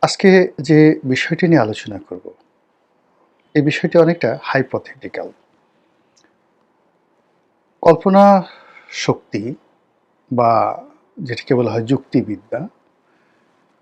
আজকে যে বিষয়টি নিয়ে আলোচনা করব, এই বিষয়টি অনেকটা হাইপোথেটিক্যাল। কল্পনা শক্তি বা যেটিকে বলা হয় যুক্তিবিদ্যা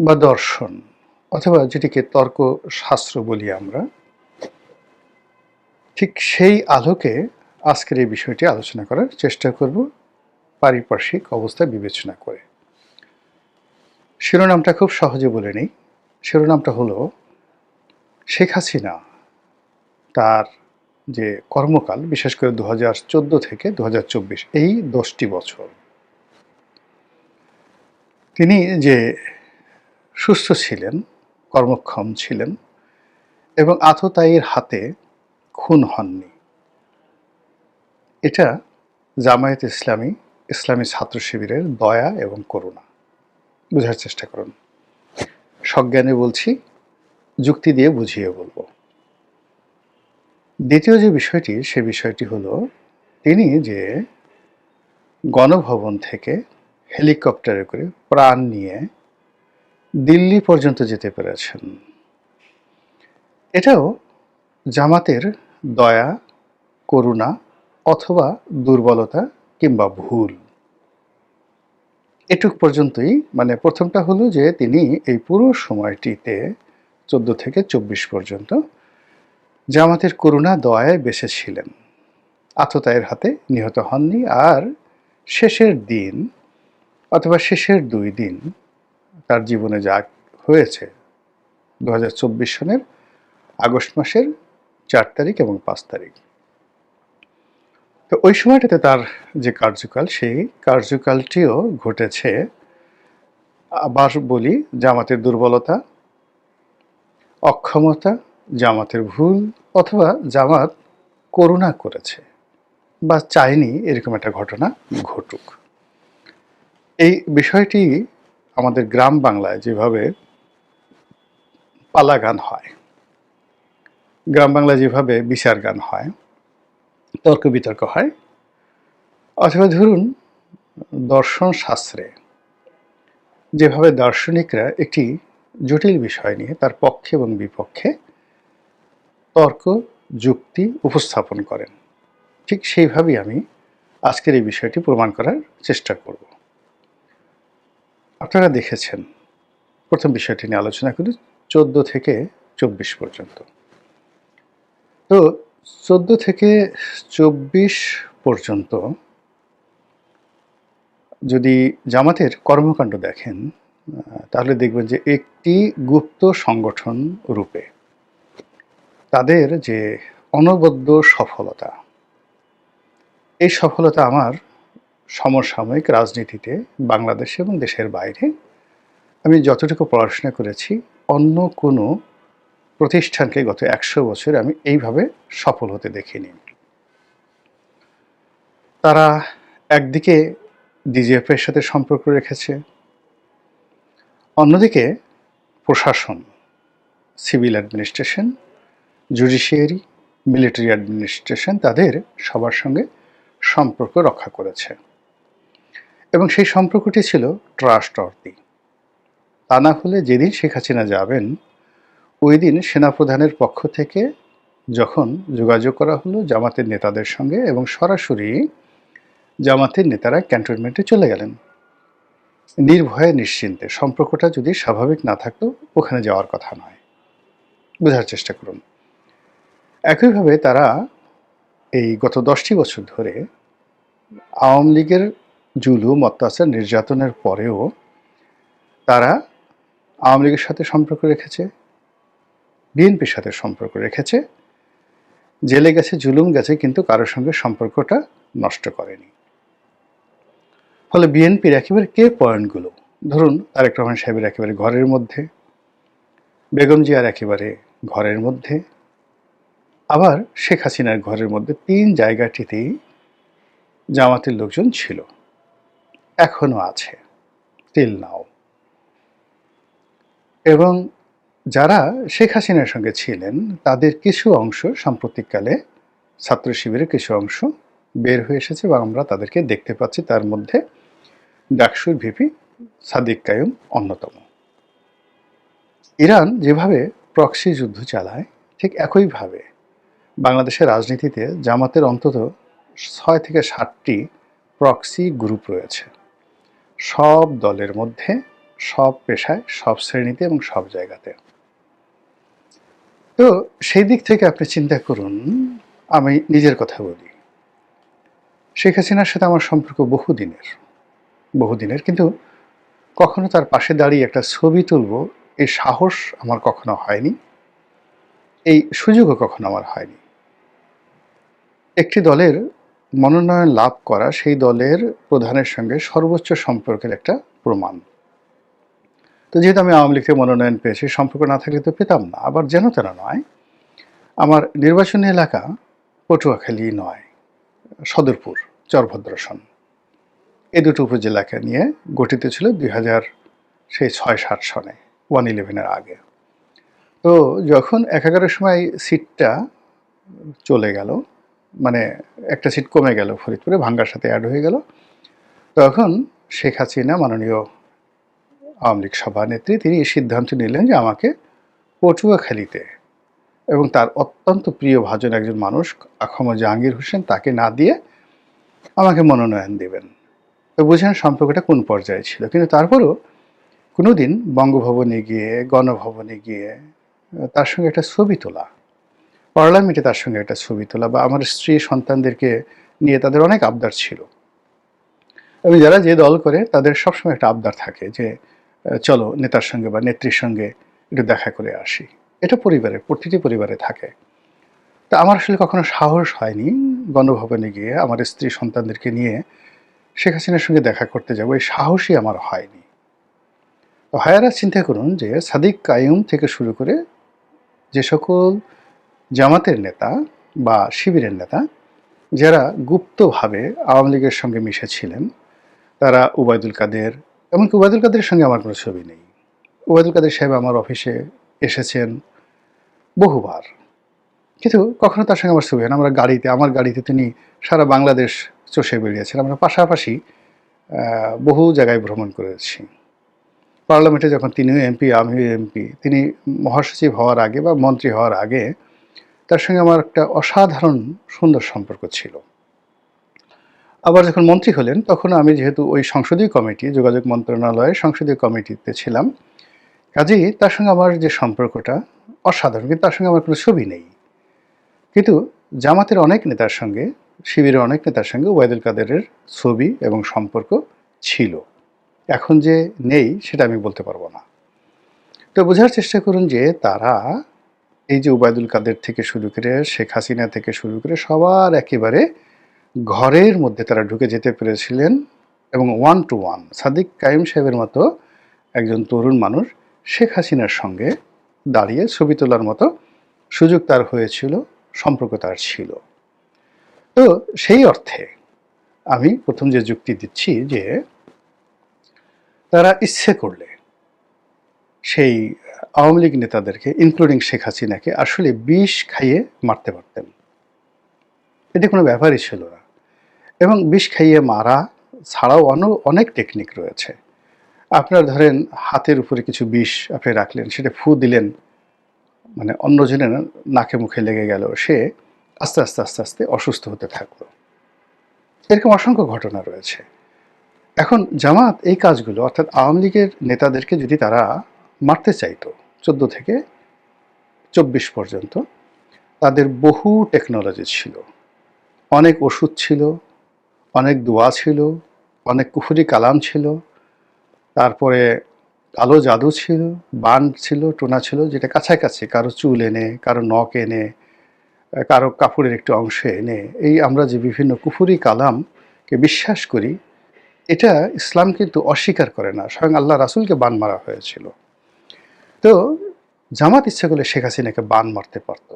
বা দর্শন অথবা যেটিকে তর্কশাস্ত্র বলি আমরা, ঠিক সেই আলোকে আজকের এই বিষয়টি আলোচনা করার চেষ্টা করব পারিপার্শ্বিক অবস্থা বিবেচনা করে। শিরোনামটা খুব সহজে বলে নেই। শিরোনামটা হলো শেখ হাসিনা তার যে কর্মকাল, বিশেষ করে 2014 থেকে 2024 এই 10টি বছর তিনি যে সুস্থ ছিলেন, কর্মক্ষম ছিলেন এবং আততায়ীর হাতে খুন হননি, এটা জামায়াত ইসলামী, ইসলামী ছাত্র শিবিরের দয়া এবং করুণা। বোঝার চেষ্টা করুন। সজ্ঞানে বলছি, যুক্তি দিয়ে বুঝিয়ে বলবো। দ্বিতীয় যে বিষয়টি, সে বিষয়টি হলো তিনি যে গণভবন থেকে হেলিকপ্টারে করে প্রাণ নিয়ে দিল্লি পর্যন্ত যেতে পেরেছেন, এটাও জামাতের দয়া, করুণা অথবা দুর্বলতা কিংবা ভুল। এটুক পর্যন্তই। মানে প্রথমটা হলো যে তিনি এই পুরো সময়টিতে 14 থেকে 24 পর্যন্ত জামাতের করুণা দয়ায় বেঁচে ছিলেন, আততায়ীর হাতে নিহত হননি। আর শেষের দিন অথবা শেষের 2 দিন তার জীবনে যা হয়েছে 2024 সনের আগস্ট মাসের 4 তারিখ এবং 5 তারিখ, তো ওই সময়টাতে তার যে কার্যকাল, সেই কার্যকালটিও ঘটেছে, আবার বলি, জামাতের দুর্বলতা, অক্ষমতা, জামাতের ভুল অথবা জামাত করুণা করেছে বা চায়নি এরকম একটা ঘটনা ঘটুক। এই বিষয়টি আমাদের গ্রাম বাংলায় যেভাবে পালা গান হয়, গ্রাম বাংলায় যেভাবে বিচার গান হয়, তর্ক বিতর্ক হয়, অথবা ধরুন দর্শন শাস্ত্রে যেভাবে দার্শনিকরা একটি জটিল বিষয় নিয়ে তার পক্ষে এবং বিপক্ষে তর্ক যুক্তি উপস্থাপন করেন, ঠিক সেইভাবেই আমি আজকের এই বিষয়টি প্রমাণ করার চেষ্টা করব। আপনারা দেখেছেন, প্রথম বিষয়টি নিয়ে আলোচনা করি, 14 থেকে 24 পর্যন্ত। তো 14 থেকে 24 পর্যন্ত যদি জামাতের কর্মকাণ্ড দেখেন, তাহলে দেখবেন যে একটি গুপ্ত সংগঠন রূপে তাদের যে অনবদ্য সফলতা, এই সফলতা আমার সমসাময়িক রাজনীতিতে বাংলাদেশে এবং দেশের বাইরে আমি যতটুকু পড়াশোনা করেছি, অন্য কোনো প্রতিষ্ঠানকে গত 100 বছরে আমি এইভাবে সফল হতে দেখিনি। তারা একদিকে ডিজিএফের সাথে সম্পর্ক রেখেছে, অন্যদিকে প্রশাসন, civil administration, judiciary, military administration, তাদের সবার সঙ্গে সম্পর্ক রক্ষা করেছে এবং সেই সম্পর্কটি ছিল ট্রাস্টওয়ার্দি। তা না হলে যেদিন শেখ হাসিনা যাবেন, ওই দিন সেনাপ্রধানের পক্ষ থেকে যখন যোগাযোগ করা হলো জামাতের নেতাদের সঙ্গে, এবং সরাসরি জামাতের নেতারা ক্যান্টনমেন্টে চলে গেলেন নির্ভয়ে নিশ্চিন্তে। সম্পর্কটা যদি স্বাভাবিক না থাকতো ওখানে যাওয়ার কথা নয়। বোঝার চেষ্টা করুন। একইভাবে তারা এই গত 10টি বছর ধরে আওয়ামী লীগের জুলুম, অত্যাচার, নির্যাতনের পরেও তারা আওয়ামী লীগের সাথে সম্পর্ক রেখেছে, বিএনপির সাথে সম্পর্ক রেখেছে, জেলে গেছে, জুলুম গেছে, কিন্তু কারোর সঙ্গে সম্পর্কটা নষ্ট করেনি। ফলে বিএনপির একেবারে কে পয়েন্টগুলো, ধরুন তারেক রহমান সাহেবের একেবারে ঘরের মধ্যে, বেগম জিয়ার একেবারে ঘরের মধ্যে, আবার শেখ হাসিনার ঘরের মধ্যে, 3 জায়গাটিতেই জামাতের লোকজন ছিল, এখনো আছে, টিল নাও। এবং যারা শেখ হাসিনার সঙ্গে ছিলেন তাদের কিছু অংশ সাম্প্রতিককালে ছাত্র শিবিরের কিছু অংশ বের হয়ে এসেছে এবং আমরা তাদেরকে দেখতে পাচ্ছি। তার মধ্যে ডাকসুর ভিপি সাদিক কায়ুম অন্যতম। ইরান যেভাবে প্রক্সি যুদ্ধ চালায় ঠিক একইভাবে বাংলাদেশের রাজনীতিতে জামাতের অন্তত ৬ থেকে ৭টি প্রক্সি গ্রুপ রয়েছে, সব দলের মধ্যে, সব পেশায়, সব শ্রেণীতে এবং সব জায়গাতে। তো সেই দিক থেকে আপনি চিন্তা করুন, আমি নিজের কথা বলি, শেখ হাসিনার সাথে আমার সম্পর্ক বহুদিনের, কিন্তু কখনো তার পাশে দাঁড়িয়ে একটা ছবি তুলব এই সাহস আমার কখনো হয়নি, এই সুযোগও কখনো আমার হয়নি। একটি দলের মনোনয়ন লাভ করা সেই দলের প্রধানের সঙ্গে সর্বোচ্চ সম্পর্কের একটা প্রমাণ। তো যেহেতু আমি আওয়ামী লীগ থেকে মনোনয়ন পেয়েছি, সম্পর্ক না থাকলে তো পেতাম না। আবার যেন তেন নয়, আমার নির্বাচনী এলাকা পটুয়াখালী নয়, সদরপুর, চরভদ্রাসন, এই দুটো উপজেলাকে নিয়ে গঠিত ছিল 2006-07 সনে, 1/11-এর আগে। তো যখন 11-এর সময় সিটটা চলে গেল, মানে একটা সিট কমে গেল ফরিদপুরে, ভাঙ্গার সাথে অ্যাড হয়ে গেল, তখন শেখ হাসিনা, মাননীয় আওয়ামী লীগ সভানেত্রী, তিনি এই সিদ্ধান্ত নিলেন যে আমাকে পটুয়াখালীতে এবং তার অত্যন্ত প্রিয় ভাজন একজন মানুষ আখম জাহাঙ্গীর হোসেন, তাকে না দিয়ে আমাকে মনোনয়ন দেবেন। তো বুঝেন সম্পর্কটা কোন পর্যায়ে ছিল। কিন্তু তারপরও কোনোদিন বঙ্গভবনে গিয়ে, গণভবনে গিয়ে তার সঙ্গে একটা ছবি তোলা, পার্লামেন্টে তার সঙ্গে একটা ছবি তোলা, বা আমার স্ত্রী সন্তানদেরকে নিয়ে তাদের অনেক আবদার ছিল। এবং যারা যে দল করে তাদের সবসময় একটা আবদার থাকে যে চলো নেতার সঙ্গে বা নেত্রীর সঙ্গে একটু দেখা করে আসি। এটা পরিবারের, প্রতিটি পরিবারে থাকে। তা আমার আসলে কখনো সাহস হয়নি গণভবনে গিয়ে আমার স্ত্রী সন্তানদেরকে নিয়ে শেখ হাসিনার সঙ্গে দেখা করতে যাবো, এই সাহসই আমার হয়নি। তো হায়ারা চিন্তা করুন যে সাদিক কাইয়ুম থেকে শুরু করে যে সকল জামাতের নেতা বা শিবিরের নেতা যারা গুপ্তভাবে আওয়ামী লীগের সঙ্গে মিশেছিলেন, তারা উবায়দুল কাদের, এমনকি উবায়দুল কাদের সঙ্গে আমার কোনো ছবি নেই। উবায়দুল কাদের সাহেব আমার অফিসে এসেছেন বহুবার, কিন্তু কখনো তার সঙ্গে আমার ছবি হয় না। আমার গাড়িতে তিনি সারা বাংলাদেশ চষে বেরিয়েছেন। আমরা পাশাপাশি বহু জায়গায় ভ্রমণ করেছি। পার্লামেন্টে যখন তিনিও এমপি, আমিও এমপি, তিনি মহাসচিব হওয়ার আগে বা মন্ত্রী হওয়ার আগে তার সঙ্গে আমার একটা অসাধারণ সুন্দর সম্পর্ক ছিল। আবার যখন মন্ত্রী হলেন তখন আমি যেহেতু ওই সংসদীয় কমিটি, যোগাযোগ মন্ত্রণালয়ের সংসদীয় কমিটিতে ছিলাম, কাজেই তার সঙ্গে আমার যে সম্পর্কটা অসাধারণ, কিন্তু তার সঙ্গে আমার কোনো ছবি নেই। কিন্তু জামাতের অনেক নেতার সঙ্গে, শিবিরের অনেক নেতার সঙ্গে ওবায়দুল কাদেরের ছবি এবং সম্পর্ক ছিল। এখন যে নেই সেটা আমি বলতে পারবো না। তো বোঝার চেষ্টা করুন যে তারা এই যে ওবায়দুল কাদের থেকে শুরু করে, শেখ হাসিনা থেকে শুরু করে সবার একেবারে ঘরের মধ্যে তারা ঢুকে যেতে পেরেছিলেন, এবং 1 to 1 সাদিক কাইয়ুম সাহেবের মতো একজন তরুণ মানুষ শেখ হাসিনার সঙ্গে দাঁড়িয়ে ছবি তোলার মতো সুযোগ তার হয়েছিল, সম্পর্ক তার ছিল। তো সেই অর্থে আমি প্রথম যে যুক্তি দিচ্ছি যে তারা ইচ্ছে করলে সেই আওয়ামী লীগ নেতাদেরকে, ইনক্লুডিং শেখ হাসিনাকে, আসলে বিষ খাইয়ে মারতে পারতেন। এটা কোনো ব্যাপারই ছিল না। এবং বিষ খাইয়ে মারা ছাড়াও অনেক টেকনিক রয়েছে। আপনার ধরেন হাতের উপরে কিছু বিষ আপনি রাখলেন, সেটা ফু দিলেন, মানে অন্যজনের নাকে মুখে লেগে গেল, সে আস্তে আস্তে আস্তে আস্তে অসুস্থ হতে থাকলো। এরকম অসংখ্য ঘটনা রয়েছে। এখন জামাত এই কাজগুলো, অর্থাৎ আওয়ামী লীগের নেতাদেরকে যদি তারা মারতে চাইতো 14 থেকে 24 পর্যন্ত, তাদের বহু টেকনোলজি ছিল, অনেক ওষুধ ছিল, অনেক দোয়া ছিল, অনেক কুফরি কালাম ছিল, তারপরে কালো জাদু ছিল, বান ছিল, টোনা ছিল, যেটা কাছাকাছি কারো চুল এনে, কারো নখ এনে, কারো কাপড়ের একটু অংশ এনে, এই আমরা যে বিভিন্ন কুফরি কালামকে বিশ্বাস করি, এটা ইসলাম কিন্তু অস্বীকার করে না। স্বয়ং আল্লাহ রাসূলকে বান মারা হয়েছিল। তো জামাত ইচ্ছা করলে শেখ হাসিনাকে বান মারতে পারত,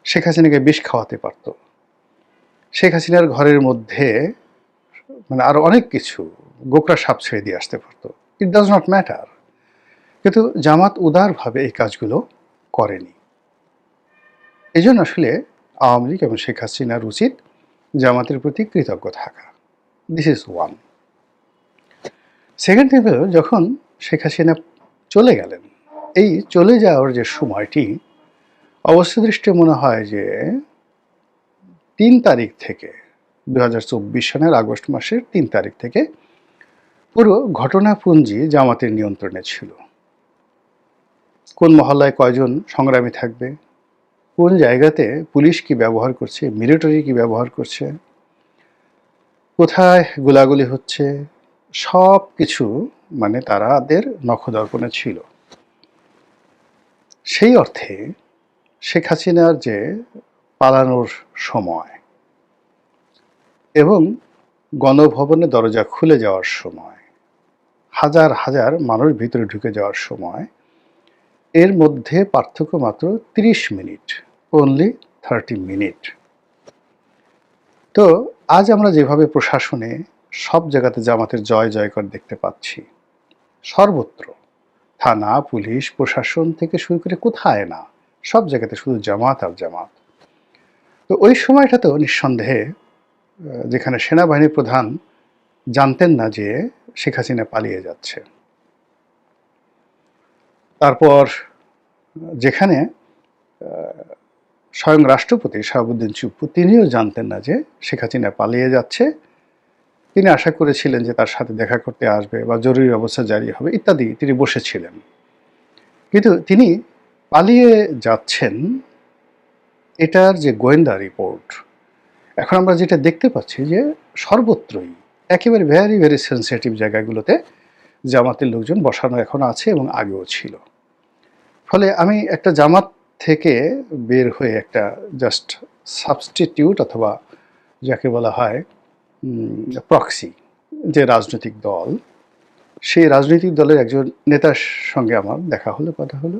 শেখ হাসিনাকে বিষ খাওয়াতে পারত, শেখ হাসিনার ঘরের মধ্যে মানে আরো অনেক কিছু, গোকরা সাপ ছেড়ে দিয়ে আসতে পারত। It does not matter. কিন্তু জামাত উদারভাবে এই কাজগুলো করেনি। এই জন্য আসলে আওয়ামী লীগ এবং শেখ হাসিনার উচিত জামাতের প্রতি কৃতজ্ঞ থাকা। This is one. Second thing হলো, যখন শেখ হাসিনা চলে গেলেন, এই চলে যাওয়ার যে সময়টি অবস্থা দৃষ্টে মনে হয় যে ৩ তারিখ থেকে ২০২৪ সনের আগস্ট মাসের ৩ তারিখ থেকে পুরো ঘটনাপুঞ্জি জামাতের নিয়ন্ত্রণে ছিল। কোন মহল্লায় কয়জন সংগ্রামী থাকবে, কোন জায়গাতে পুলিশ কি ব্যবহার করছে, মিলিটারি কি ব্যবহার করছে, কোথায় গোলাগুলি হচ্ছে, সব কিছু মানে তাদের নখদর্পণে ছিল। সেই অর্থে শেখ হাসিনার যে পালানোর সময় এবং গণভবনের দরজা খুলে যাওয়ার সময়, হাজার হাজার মানুষ ভিতরে ঢুকে যাওয়ার সময়, এর মধ্যে পার্থক্য মাত্র ৩০ মিনিট, অনলি 30 মিনিট। তো আজ আমরা যেভাবে প্রশাসনে সব জায়গাতে জামাতের জয় জয়কার দেখতে পাচ্ছি, সর্বত্র থানা, পুলিশ, প্রশাসন থেকে শুরু করে কোথায় না, সব জায়গাতে শুধু জামাত আর জামাত। তো ওই সময়টাতেও নিঃসন্দেহে যেখানে সেনাবাহিনী প্রধান জানতেন না যে শেখ হাসিনা পালিয়ে যাচ্ছে, তারপর যেখানে স্বয়ং রাষ্ট্রপতি শাহাবুদ্দিন চুপ্পু তিনিও জানতেন না যে শেখ হাসিনা পালিয়ে যাচ্ছে, তিনি আশা করেছিলেন যে তার সাথে দেখা করতে আসবে বা জরুরি অবস্থা জারি হবে ইত্যাদি, তিনি বসেছিলেন। কিন্তু তিনি পালিয়ে যাচ্ছেন এটার যে গোয়েন্দা রিপোর্ট, এখন আমরা যেটা দেখতে পাচ্ছি যে সর্বত্রই একেবারে ভেরি ভেরি সেন্সিটিভ জায়গাগুলোতে জামাতের লোকজন বসানো এখন আছে এবং আগেও ছিল। ফলে আমি একটা জামাত থেকে বের হয়ে একটা জাস্ট সাবস্টিটিউট অথবা যাকে বলা হয় প্রক্সি যে রাজনৈতিক দল, সেই রাজনৈতিক দলের একজন নেতার সঙ্গে আমার দেখা হলো, কথা হলো।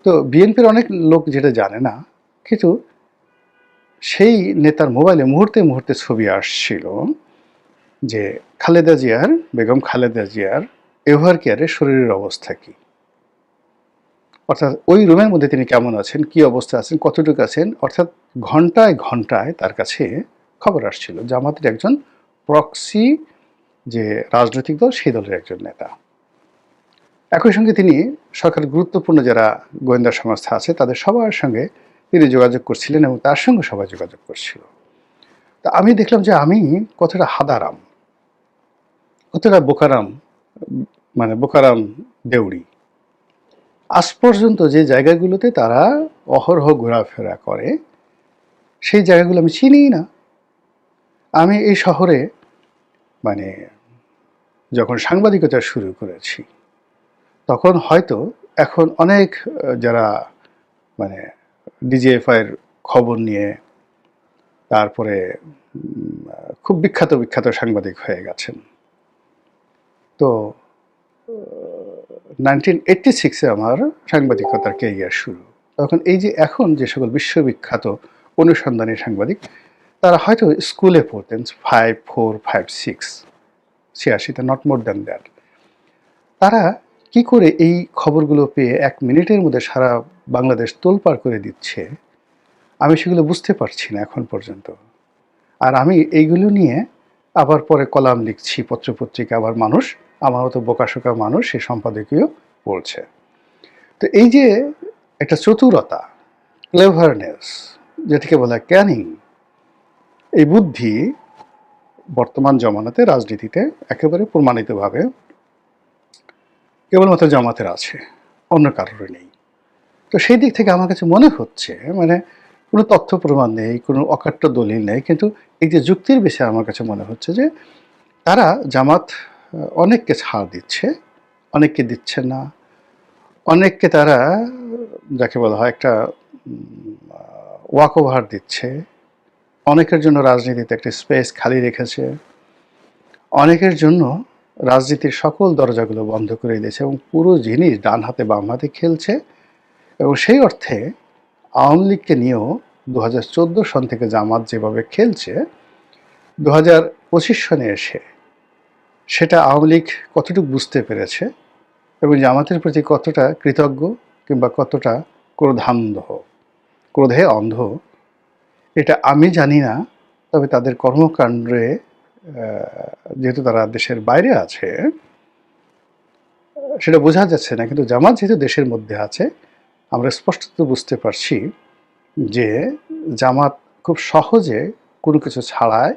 তো বিএনপির অনেক লোক যেটা জানে না, কিন্তু সেই নেতার মোবাইলে মুহূর্তে মুহূর্তে ছবি আসছিল যে বেগম খালেদা জিয়ার এভার কেয়ারের শরীরের অবস্থা কি, অর্থাৎ ওই রুমের মধ্যে তিনি কেমন আছেন, কি অবস্থা আছেন, কতটুকু আছেন, অর্থাৎ ঘন্টায় ঘন্টায় তার কাছে খবর আসছিল। জামাতের একজন প্রক্সি যে রাজনৈতিক দল, সেই দলের একজন নেতা। একই সঙ্গে তিনি সরকারের গুরুত্বপূর্ণ যারা গোয়েন্দা সংস্থা আছে তাদের সবার সঙ্গে তিনি যোগাযোগ করছিলেন এবং তার সঙ্গে সবাই যোগাযোগ করছিল। তা আমি দেখলাম যে আমি কতটা হাদারাম, কতটা বোকারাম দেউড়ি। আজ পর্যন্ত যে জায়গাগুলোতে তারা অহরহ ঘোরাফেরা করে সেই জায়গাগুলো আমি চিনি না। আমি এই শহরে যখন সাংবাদিকতা শুরু করেছি তখন হয়তো এখন অনেক যারা ডিজিএফআইয়ের খবর নিয়ে তারপরে খুব বিখ্যাত সাংবাদিক হয়ে গেছেন। তো 1986-এ আমার সাংবাদিকতার ক্যারিয়ার শুরু। তখন এই যে এখন যে সকল বিশ্ববিখ্যাত অনুসন্ধানী সাংবাদিক, তারা হয়তো স্কুলে পড়তেন 5, 4, 5, 6, 86-তে, নট মোর দ্যান দ্যাট। তারা কি করে এই খবরগুলো পেয়ে 1 মিনিটের মধ্যে সারা বাংলাদেশ তোলপাড় করে দিচ্ছে, আমি সেগুলো বুঝতে পারছি না এখন পর্যন্ত। আর আমি এইগুলো নিয়ে আবার পরে কলাম লিখছি পত্রপত্রিকা, আবার মানুষ আমার মতো বোকাশোকা মানুষ সে সম্পাদকীয় পড়ছে। তো এই যে একটা চতুরতা, ক্লেভারনেস, যেটাকে বলা হয় ক্যানিং, এই বুদ্ধি বর্তমান জমানাতে রাজনীতিতে একেবারে প্রমাণিতভাবে কেবলমাত্র জামাতের আছে, অন্য কারোর নেই। তো সেই দিক থেকে আমার কাছে মনে হচ্ছে কোনো তথ্য প্রমাণ নেই, কোনো অকাট্য দলিল নেই, কিন্তু এই যে যুক্তির বিষয়ে আমার কাছে মনে হচ্ছে যে তারা জামাত অনেককে ছাড় দিচ্ছে, অনেককে দিচ্ছে না, অনেককে তারা যাকে বলা হয় একটা ওয়াক ওভার দিচ্ছে, অনেকের জন্য রাজনীতিতে একটা স্পেস খালি রেখেছে, অনেকের জন্য রাজনীতির সকল দরজাগুলো বন্ধ করে দিয়েছে এবং পুরো জিনিস ডান হাতে বাম হাতে খেলছে। এবং সেই অর্থে আওয়ামী লীগকে নিয়েও 2014 সন থেকে জামাত যেভাবে খেলছে, 2025 সনে এসে সেটা আওয়ামী লীগ কতটুকু বুঝতে পেরেছে এবং জামাতের প্রতি কতটা কৃতজ্ঞ কিংবা কতটা ক্রোধে অন্ধ, এটা আমি জানি না। তবে তাদের কর্মকাণ্ডে যেহেতু তারা দেশের বাইরে আছে, সেটা বোঝা যাচ্ছে না, কিন্তু জামাত যেহেতু দেশের মধ্যে আছে, আমরা স্পষ্টত বুঝতে পারছি যে জামাত খুব সহজে কোনো কিছু ছাড়াই